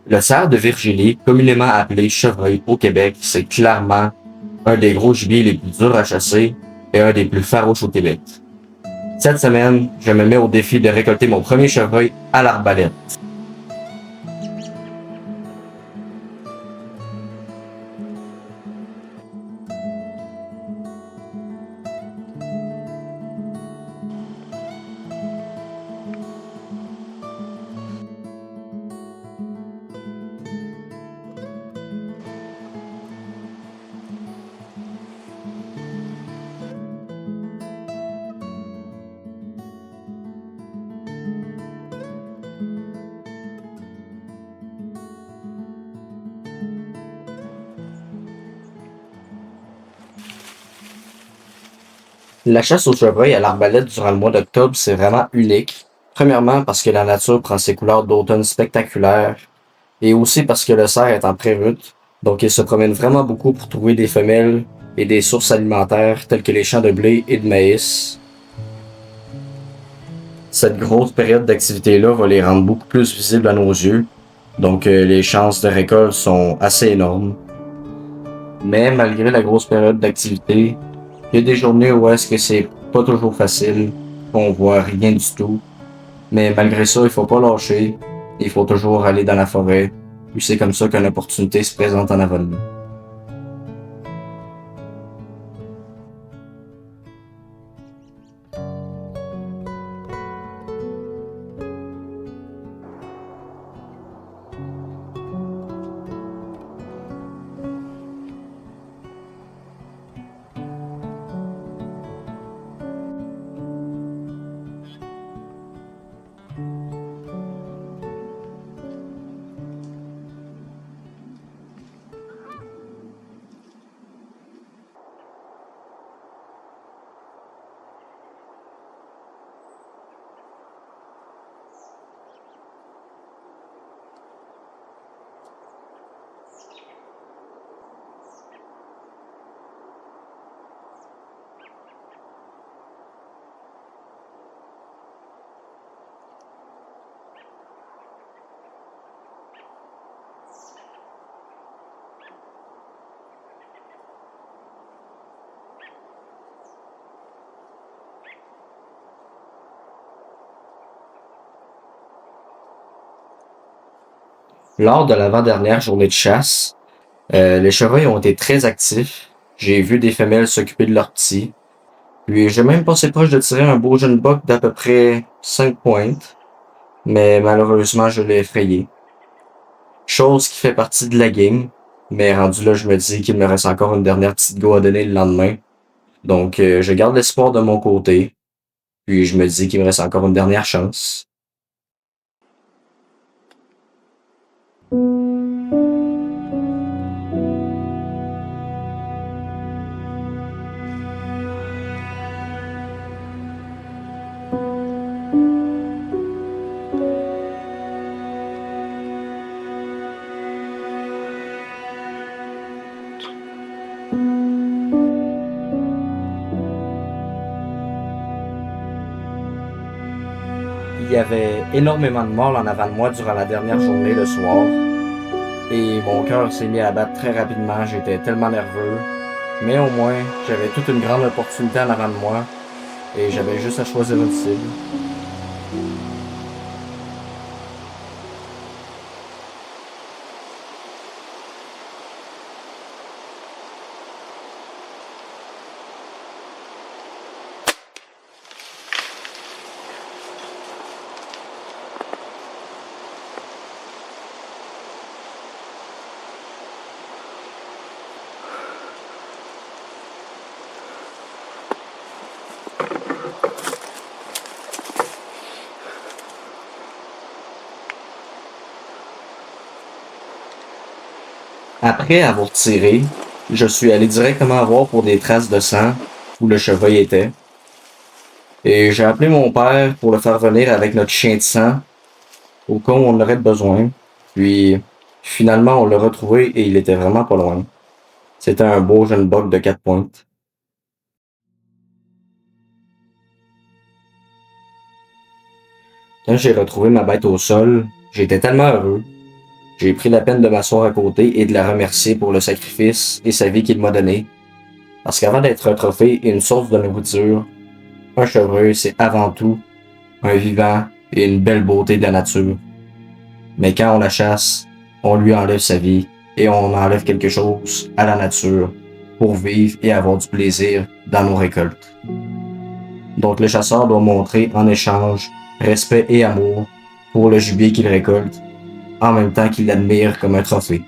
Le cerf de Virginie, communément appelé chevreuil au Québec, c'est clairement un des gros gibiers les plus durs à chasser et un des plus farouches au Québec. Cette semaine, je me mets au défi de récolter mon premier chevreuil à l'arbalète. La chasse au chevreuil à l'arbalète durant le mois d'octobre, c'est vraiment unique. Premièrement parce que la nature prend ses couleurs d'automne spectaculaires et aussi parce que le cerf est en pré-rut, donc il se promène vraiment beaucoup pour trouver des femelles et des sources alimentaires telles que les champs de blé et de maïs. Cette grosse période d'activité-là va les rendre beaucoup plus visibles à nos yeux, donc les chances de récolte sont assez énormes. Mais malgré la grosse période d'activité, il y a des journées où est-ce que c'est pas toujours facile, qu'on voit rien du tout. Mais malgré ça, il faut pas lâcher. Il faut toujours aller dans la forêt. Puis c'est comme ça qu'une opportunité se présente en avant de nous. Lors de l'avant-dernière journée de chasse, les chevreuils ont été très actifs. J'ai vu des femelles s'occuper de leurs petits. Puis j'ai même passé proche de tirer un beau jeune buck d'à peu près 5 pointes. Mais malheureusement, je l'ai effrayé. Chose qui fait partie de la game. Mais rendu là, je me dis qu'il me reste encore une dernière petite go à donner le lendemain. Donc, je garde l'espoir de mon côté. Puis je me dis qu'il me reste encore une dernière chance. Il y avait énormément de morts en avant de moi durant la dernière journée le soir. Et mon cœur s'est mis à battre très rapidement. J'étais tellement nerveux. Mais au moins, j'avais toute une grande opportunité en avant de moi. Et j'avais juste à choisir une cible. Après avoir tiré, je suis allé directement voir pour des traces de sang où le chevreuil était. Et j'ai appelé mon père pour le faire venir avec notre chien de sang au cas où on aurait besoin. Puis finalement, on l'a retrouvé et il était vraiment pas loin. C'était un beau jeune buck de 4 pointes. Quand j'ai retrouvé ma bête au sol, j'étais tellement heureux. J'ai pris la peine de m'asseoir à côté et de la remercier pour le sacrifice et sa vie qu'il m'a donné. Parce qu'avant d'être un trophée et une source de nourriture, un chevreuil, c'est avant tout un vivant et une belle beauté de la nature. Mais quand on la chasse, on lui enlève sa vie et on enlève quelque chose à la nature pour vivre et avoir du plaisir dans nos récoltes. Donc le chasseur doit montrer en échange respect et amour pour le gibier qu'il récolte, en même temps qu'il l'admire comme un trophée.